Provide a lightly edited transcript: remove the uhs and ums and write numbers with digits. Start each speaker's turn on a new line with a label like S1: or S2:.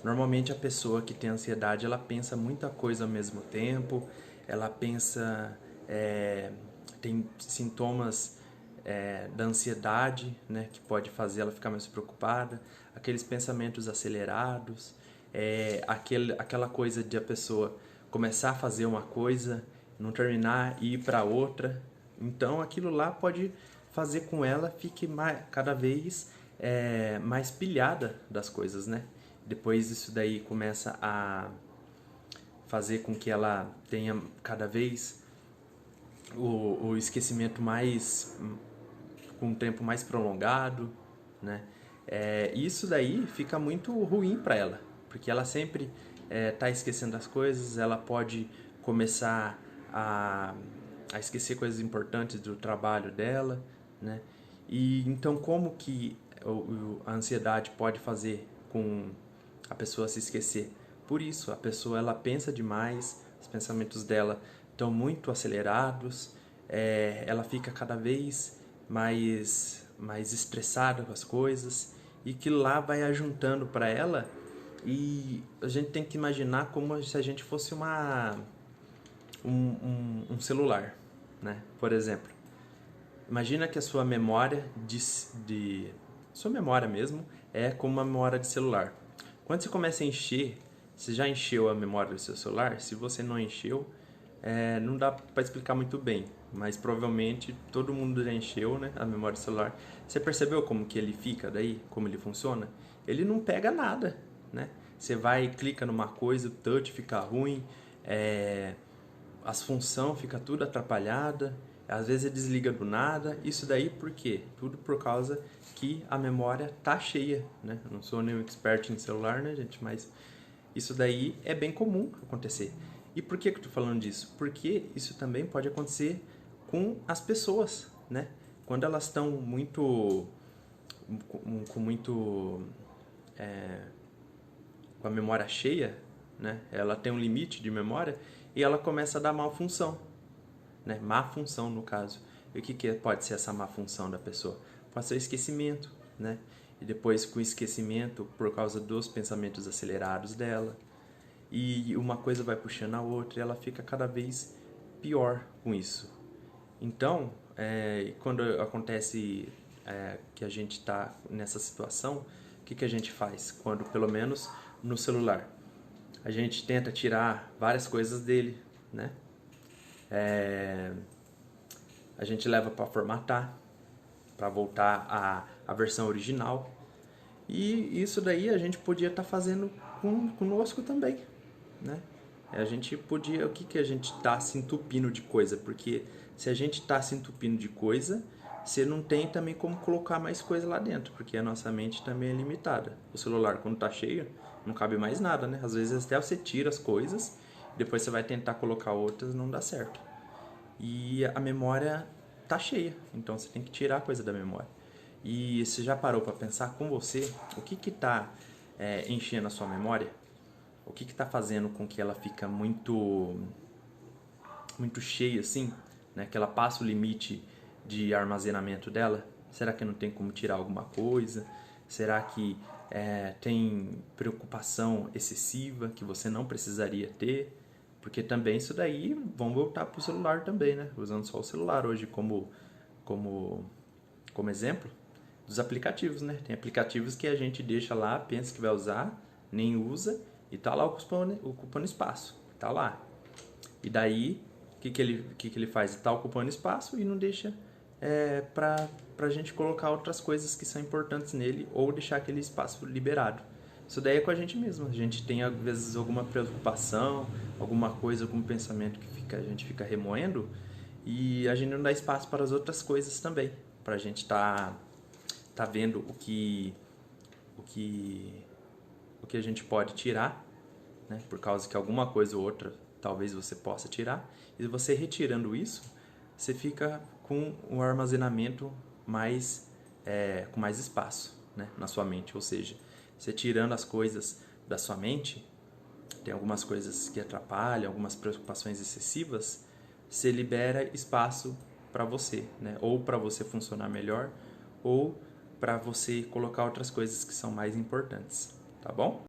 S1: Normalmente a pessoa que tem ansiedade, ela pensa muita coisa ao mesmo tempo, ela pensa, tem sintomas da ansiedade, né, que pode fazer ela ficar mais preocupada, aqueles pensamentos acelerados, aquela coisa de a pessoa começar a fazer uma coisa, não terminar e ir para outra. Então aquilo lá pode fazer com ela fique cada vez mais pilhada das coisas, né? Depois isso daí começa a fazer com que ela tenha cada vez o esquecimento com um tempo mais prolongado, né? Isso daí fica muito ruim para ela, porque ela sempre está esquecendo as coisas, ela pode começar a esquecer coisas importantes do trabalho dela, né? E então como que a ansiedade pode fazer com a pessoa se esquecer? Por isso, a pessoa ela pensa demais, os pensamentos dela estão muito acelerados, ela fica cada vez mais estressada com as coisas, e que lá vai ajuntando para ela, e a gente tem que imaginar como se a gente fosse um celular, né? Por exemplo, imagina que a sua memória sua memória mesmo é como uma memória de celular. Quando você começa a encher, você já encheu a memória do seu celular? Se você não encheu, não dá para explicar muito bem, mas provavelmente todo mundo já encheu, né, a memória do celular. Você percebeu como que ele fica daí? Como ele funciona? Ele não pega nada, né? Você vai e clica numa coisa, o touch fica ruim, as funções fica tudo atrapalhada, às vezes desliga do nada. Isso daí por quê? Tudo por causa que a memória tá cheia, né? Eu não sou nenhum expert em celular, né, gente? Mas isso daí é bem comum acontecer. E por que eu tô falando disso? Porque isso também pode acontecer com as pessoas, né? Quando elas estão com a memória cheia, né? Ela tem um limite de memória e ela começa a dar má função, né? Má função no caso. E o que pode ser essa má função da pessoa? Pode ser o esquecimento, né? E depois com o esquecimento, por causa dos pensamentos acelerados dela, e uma coisa vai puxando a outra e ela fica cada vez pior com isso. Então, quando acontece que a gente está nessa situação, o que a gente faz? Quando, pelo menos no celular, a gente tenta tirar várias coisas dele, né? A gente leva para formatar, para voltar à versão original. E isso daí a gente podia estar fazendo conosco também, né? A gente podia... O que a gente está se entupindo de coisa? Porque se a gente está se entupindo de coisa, você não tem também como colocar mais coisa lá dentro, porque a nossa mente também é limitada. O celular, quando está cheio, não cabe mais nada, né? Às vezes até você tira as coisas, depois você vai tentar colocar outras, não dá certo. E a memória tá cheia, então você tem que tirar a coisa da memória. E você já parou para pensar com você o que está enchendo a sua memória? O que está fazendo com que ela fica muito cheia assim, né? Que ela passa o limite de armazenamento dela? Será que não tem como tirar alguma coisa? Será que tem preocupação excessiva que você não precisaria ter? Porque também isso daí, vamos voltar para o celular também, né? Usando só o celular hoje como exemplo dos aplicativos, né? Tem aplicativos que a gente deixa lá, pensa que vai usar, nem usa e tá lá ocupando espaço, tá lá. E daí, o que ele faz? Tá ocupando espaço e não deixa pra gente colocar outras coisas que são importantes nele ou deixar aquele espaço liberado. Isso daí é com a gente mesmo. A gente tem, às vezes, alguma preocupação, alguma coisa, algum pensamento que a gente fica remoendo e a gente não dá espaço para as outras coisas também. Pra gente tá vendo o que a gente pode tirar, né? Por causa que alguma coisa ou outra talvez você possa tirar. E você retirando isso, você fica com um armazenamento com mais espaço, né, na sua mente. Ou seja, você tirando as coisas da sua mente, tem algumas coisas que atrapalham, algumas preocupações excessivas, você libera espaço para você, né? Ou para você funcionar melhor, ou para você colocar outras coisas que são mais importantes, tá bom?